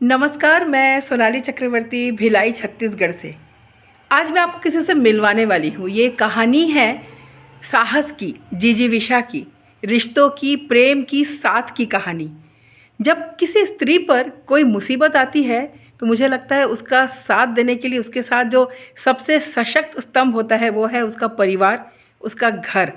नमस्कार, मैं सोनाली चक्रवर्ती, भिलाई छत्तीसगढ़ से। आज मैं आपको किसी से मिलवाने वाली हूँ। ये कहानी है साहस की, जिजीविषा की, रिश्तों की, प्रेम की, साथ की कहानी। जब किसी स्त्री पर कोई मुसीबत आती है तो मुझे लगता है उसका साथ देने के लिए उसके साथ जो सबसे सशक्त स्तंभ होता है वो है उसका परिवार, उसका घर।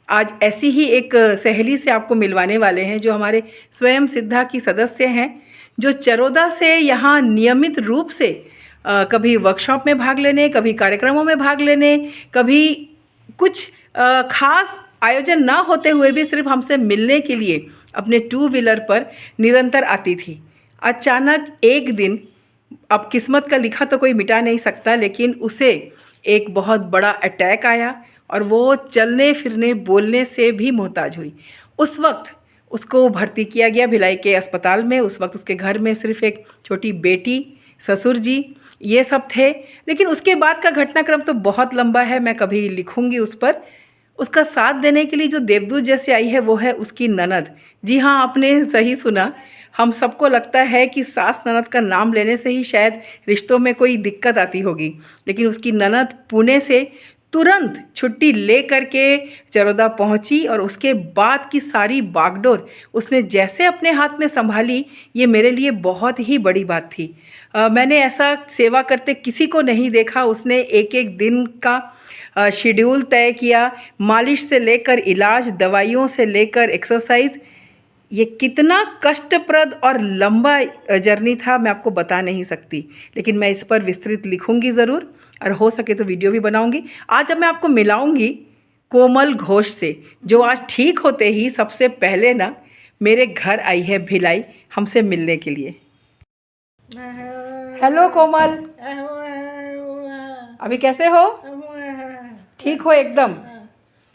आज ऐसी ही एक सहेली से आपको मिलवाने वाले हैं जो हमारे स्वयं सिद्धा की सदस्य हैं, जो चरोदा से यहाँ नियमित रूप से कभी वर्कशॉप में भाग लेने, कभी कार्यक्रमों में भाग लेने, कभी कुछ खास आयोजन ना होते हुए भी सिर्फ हमसे मिलने के लिए अपने टू व्हीलर पर निरंतर आती थी। अचानक एक दिन, अब किस्मत का लिखा तो कोई मिटा नहीं सकता, लेकिन उसे एक बहुत बड़ा अटैक आया और वो चलने फिरने बोलने से भी मोहताज हुई। उस वक्त उसको भर्ती किया गया भिलाई के अस्पताल में। उस वक्त उसके घर में सिर्फ एक छोटी बेटी, ससुर जी, ये सब थे। लेकिन उसके बाद का घटनाक्रम तो बहुत लंबा है, मैं कभी लिखूंगी उस पर। उसका साथ देने के लिए जो देवदूत जैसे आई है वो है उसकी ननद। जी हाँ, आपने सही सुना। हम सबको लगता है कि सास ननद का नाम लेने से ही शायद रिश्तों में कोई दिक्कत आती होगी, लेकिन उसकी ननद पुणे से तुरंत छुट्टी ले करके चरोदा पहुंची और उसके बाद की सारी बागडोर उसने जैसे अपने हाथ में संभाली, ये मेरे लिए बहुत ही बड़ी बात थी। मैंने ऐसा सेवा करते किसी को नहीं देखा। उसने एक एक दिन का शेड्यूल तय किया, मालिश से लेकर इलाज, दवाइयों से लेकर एक्सरसाइज। ये कितना कष्टप्रद और लंबा जर्नी था, मैं आपको बता नहीं सकती, लेकिन मैं इस पर विस्तृत लिखूंगी ज़रूर और हो सके तो वीडियो भी बनाऊंगी। आज अब मैं आपको मिलाऊंगी कोमल घोष से, जो आज ठीक होते ही सबसे पहले ना मेरे घर आई है भिलाई हमसे मिलने के लिए। हेलो कोमल, अभी कैसे हो? ठीक हो एकदम?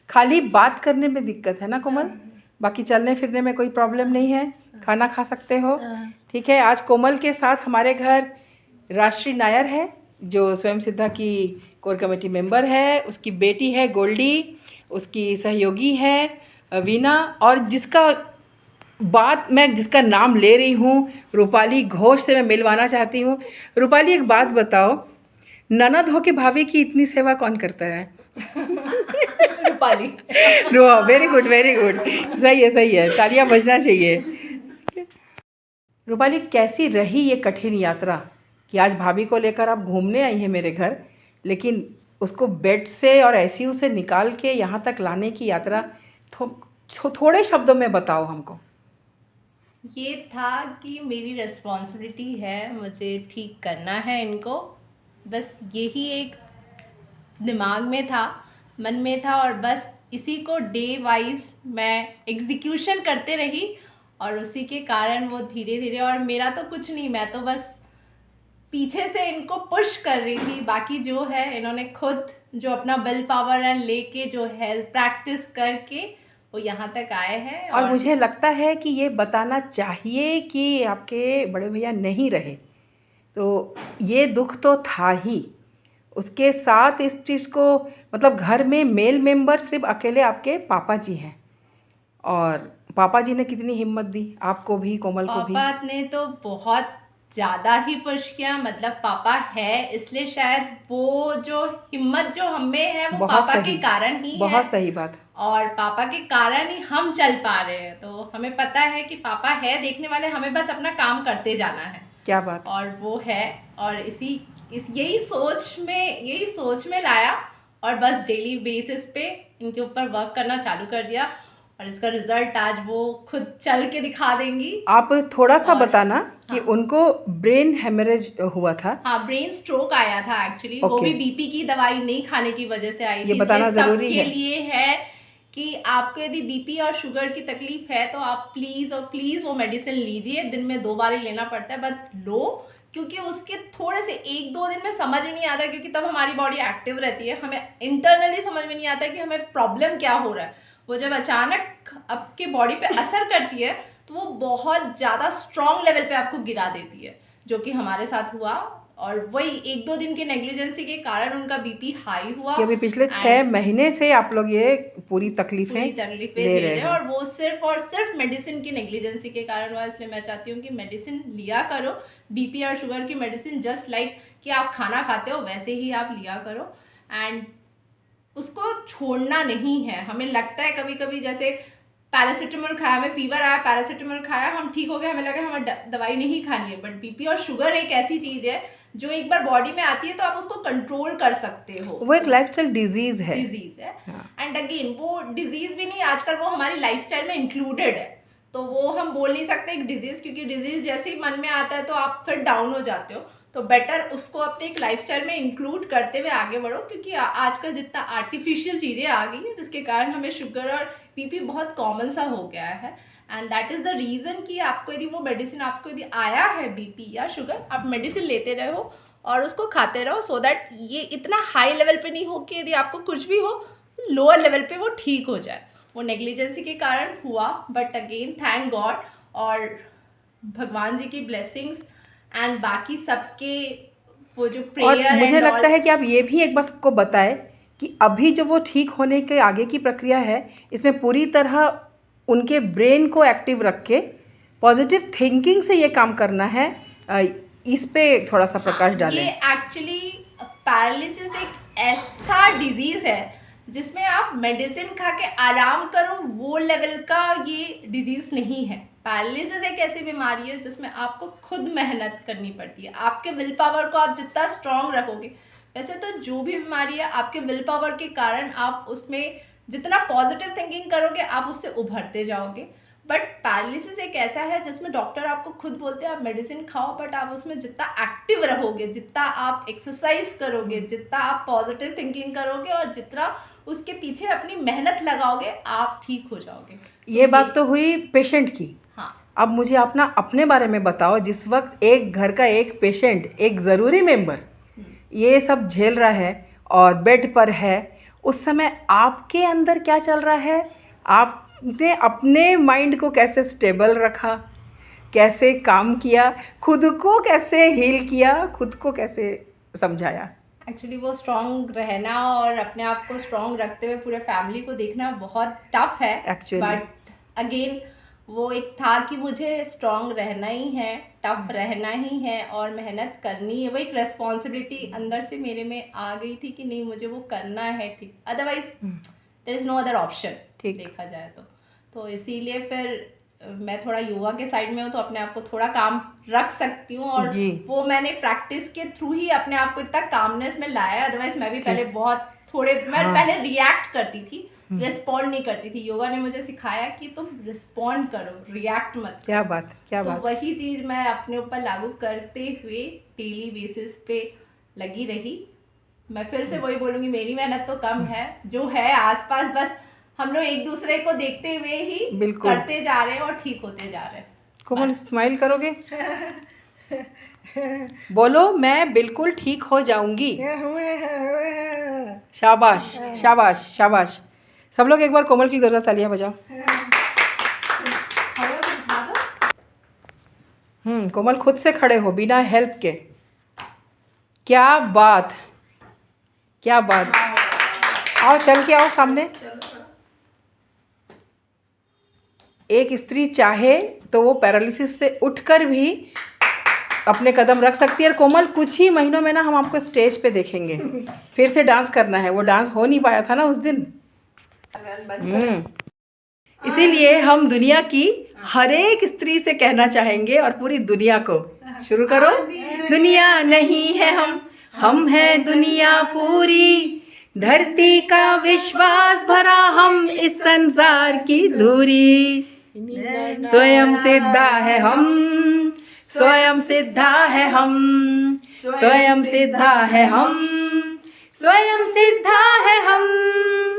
खाली बात करने में दिक्कत है ना कोमल? बाकी चलने फिरने में कोई प्रॉब्लम नहीं है? खाना खा सकते हो? ठीक है। आज कोमल के साथ हमारे घर राष्ट्रीय नायर है, जो स्वयं सिद्धा की कोर कमेटी मेंबर है। उसकी बेटी है गोल्डी, उसकी सहयोगी है वीना, और जिसका नाम ले रही हूँ, रूपाली घोष से मैं मिलवाना चाहती हूँ। रूपाली, एक बात बताओ, ननद हो के भाभी की इतनी सेवा कौन करता है? Rupali. Very good, very good. सही है, तालियां बजना चाहिए। रूपाली, कैसी रही ये कठिन यात्रा कि आज भाभी को लेकर आप घूमने आई हैं मेरे घर, लेकिन उसको बेड से और आईसीयू से निकाल के यहाँ तक लाने की यात्रा थोड़े शब्दों में बताओ हमको। ये था कि मेरी रिस्पॉन्सिबिलिटी है, मुझे ठीक करना है इनको, बस यही एक दिमाग में था, मन में था, और बस इसी को डे वाइज मैं एग्जीक्यूशन करते रही, और उसी के कारण वो धीरे धीरे, और मेरा तो कुछ नहीं, मैं तो बस पीछे से इनको पुश कर रही थी। बाकी जो है इन्होंने खुद जो अपना विल पावर एंड लेके जो हेल्थ प्रैक्टिस करके वो यहाँ तक आए हैं। और मुझे लगता है कि ये बताना चाहिए कि आपके बड़े भैया नहीं रहे तो ये दुख तो था ही। उसके साथ इस चीज़ को, मतलब घर में मेल मेंबर सिर्फ अकेले आपके पापा जी हैं, और पापा जी ने कितनी हिम्मत दी आपको भी, कोमल को भी। पापा ने तो बहुत ज़्यादा ही पुश किया, मतलब पापा है इसलिए शायद वो जो हिम्मत जो हमें है वो बहुत पापा सही, के कारण ही है। बहुत सही बात। और पापा के कारण ही हम चल पा रहे हैं, तो हमें पता है कि पापा है देखने वाले, हमें बस अपना काम करते जाना है। क्या बात। और वो है, और यही सोच में लाया, और बस डेली बेसिस पे इनके ऊपर वर्क करना चालू कर दिया, और इसका रिजल्ट आज वो खुद चल के दिखा देंगी। आप थोड़ा सा बताना कि हाँ, उनको ब्रेन हेमरेज हुआ था। हाँ, ब्रेन स्ट्रोक आया था एक्चुअली। वो भी बीपी की दवाई नहीं खाने की वजह से आई ये थी। बताना ज़रूरी सबके है। लिए है कि आपको यदि बीपी और शुगर की तकलीफ है तो आप प्लीज़ वो मेडिसिन लीजिए। दिन में 2 बार ही लेना पड़ता है, बट लो, क्योंकि उसके थोड़े से 1-2 दिन में समझ नहीं आता, क्योंकि तब हमारी बॉडी एक्टिव रहती है, हमें इंटरनली समझ में नहीं आता कि हमें प्रॉब्लम क्या हो रहा है। वो जब अचानक आपके बॉडी पे असर करती है तो वो बहुत ज़्यादा स्ट्रॉन्ग लेवल पे आपको गिरा देती है, जो कि हमारे साथ हुआ। और वही 1-2 दिन के नेग्लिजेंसी के कारण उनका बीपी हाई हुआ कि अभी पिछले 6 महीने से आप लोग ये पूरी तकलीफें ले रहे हैं और वो सिर्फ और सिर्फ मेडिसिन की नेग्लिजेंसी के कारण हुआ। इसलिए मैं चाहती हूँ कि मेडिसिन लिया करो, बीपी और शुगर की मेडिसिन जस्ट लाइक कि आप खाना खाते हो वैसे ही आप लिया करो एंड उसको छोड़ना नहीं है। हमें लगता है कभी कभी जैसे पैरासीटामोल खाया, हमें फीवर आया, पैरासीटामोल खाया, हम ठीक हो गए, हमें लगा हमें दवाई नहीं खानी है। बट बीपी और शुगर एक ऐसी चीज़ है जो एक बार बॉडी में आती है तो आप उसको कंट्रोल कर सकते हो। वो एक लाइफस्टाइल डिजीज है एंड अगेन वो डिजीज भी नहीं, आजकल वो हमारी लाइफस्टाइल में इंक्लूडेड है। तो वो हम बोल नहीं सकते एक डिजीज, क्योंकि डिजीज जैसे ही मन में आता है तो आप फिर डाउन हो जाते हो। तो बेटर उसको अपने एक लाइफस्टाइल में इंक्लूड करते हुए आगे बढ़ो, क्योंकि आजकल जितना आर्टिफिशियल चीज़ें आ गई है जिसके कारण हमें शुगर और बीपी बहुत कॉमन सा हो गया है। And that is the reason कि आपको यदि वो मेडिसिन आपको यदि आया है बीपी या शुगर, आप मेडिसिन लेते रहो और उसको खाते रहो सो दैट ये इतना हाई लेवल पे नहीं हो कि यदि आपको कुछ भी हो लोअर लेवल पे वो ठीक हो जाए। वो नेग्लिजेंसी के कारण हुआ, बट अगेन थैंक गॉड और भगवान जी की ब्लेसिंग्स एंड बाकी सबके वो जो प्रेयर। और मुझे लगता है कि आप ये भी एक बार सबको बताएं कि अभी जो वो ठीक होने के आगे की प्रक्रिया है इसमें पूरी तरह उनके ब्रेन को एक्टिव रख के पॉजिटिव थिंकिंग से ये काम करना है। इस पे थोड़ा सा प्रकाश डालें। ये एक्चुअली पैरालिसिस एक ऐसा डिजीज़ है जिसमें आप मेडिसिन खा के आराम करो वो लेवल का ये डिजीज़ नहीं है। पैरालिसिस एक ऐसी बीमारी है जिसमें आपको खुद मेहनत करनी पड़ती है। आपके विल पावर को आप जितना स्ट्रॉन्ग रखोगे, वैसे तो जो भी बीमारी है आपके विल पावर के कारण आप उसमें जितना पॉजिटिव थिंकिंग करोगे आप उससे उभरते जाओगे। बट पैरालिसिस एक ऐसा है जिसमें डॉक्टर आपको खुद बोलते हैं आप मेडिसिन खाओ, बट आप उसमें जितना एक्टिव रहोगे, जितना आप एक्सरसाइज करोगे, जितना आप पॉजिटिव थिंकिंग करोगे और जितना उसके पीछे अपनी मेहनत लगाओगे आप ठीक हो जाओगे। ये बात तो हुई पेशेंट की। हाँ, अब मुझे अपने बारे में बताओ। जिस वक्त एक घर का एक पेशेंट, एक ज़रूरी मेंबर ये सब झेल रहा है और बेड पर है, उस समय आपके अंदर क्या चल रहा है? आपने अपने माइंड को कैसे स्टेबल रखा, कैसे काम किया, खुद को कैसे हील किया, खुद को कैसे समझाया? एक्चुअली वो स्ट्रॉन्ग रहना और अपने आप को स्ट्रॉन्ग रखते हुए पूरे फैमिली को देखना बहुत टफ है Actually. बट अगेन वो एक था कि मुझे स्ट्रॉन्ग रहना ही है, टफ रहना ही है और मेहनत करनी है। वो एक रेस्पॉन्सिबिलिटी अंदर से मेरे में आ गई थी कि नहीं मुझे वो करना है, ठीक, otherwise there is no other option देखा जाए तो इसीलिए फिर मैं थोड़ा योगा के साइड में हूँ तो अपने आप को थोड़ा काम रख सकती हूँ और वो मैंने प्रैक्टिस के थ्रू ही अपने आप को इतना कामनेस में लाया। अदरवाइज मैं भी पहले बहुत पहले रिएक्ट करती थी, रिस्पॉन्ड नहीं करती थी। योगा ने मुझे सिखाया कि तुम रिस्पॉन्ड करो, रिएक्ट मत। क्या बात, क्या बात। वही चीज़ मैं अपने ऊपर लागू करते हुए डेली बेसिस पे लगी रही। मैं फिर से वही बोलूँगी, मेरी मेहनत तो कम है, जो है आसपास बस हम लोग एक दूसरे को देखते हुए ही करते जा रहे हैं और ठीक होते जा रहे हैं। कोमल स्माइल करोगे? बोलो मैं बिल्कुल ठीक हो जाऊंगी। शाबाश शाबाश शाबाश। सब लोग एक बार कोमल की जोरदार तालियां बजाओ। कोमल खुद से खड़े हो बिना हेल्प के। क्या बात, क्या बात। आओ चल के आओ सामने। एक स्त्री चाहे तो वो पैरालिसिस से उठकर भी अपने कदम रख सकती है। और कोमल कुछ ही महीनों में ना हम आपको स्टेज पे देखेंगे, फिर से डांस करना है। वो डांस हो नहीं पाया था ना उस दिन। इसीलिए हम दुनिया की हर एक स्त्री से कहना चाहेंगे और पूरी दुनिया को, शुरू करो। दुनिया नहीं है हम हैं दुनिया पूरी, धरती का विश्वास भरा हम इस संसार की धूरी। स्वयं सिद्धा है हम, स्वयं सिद्धा है हम, स्वयं सिद्धा है हम, स्वयं सिद्धा है हम।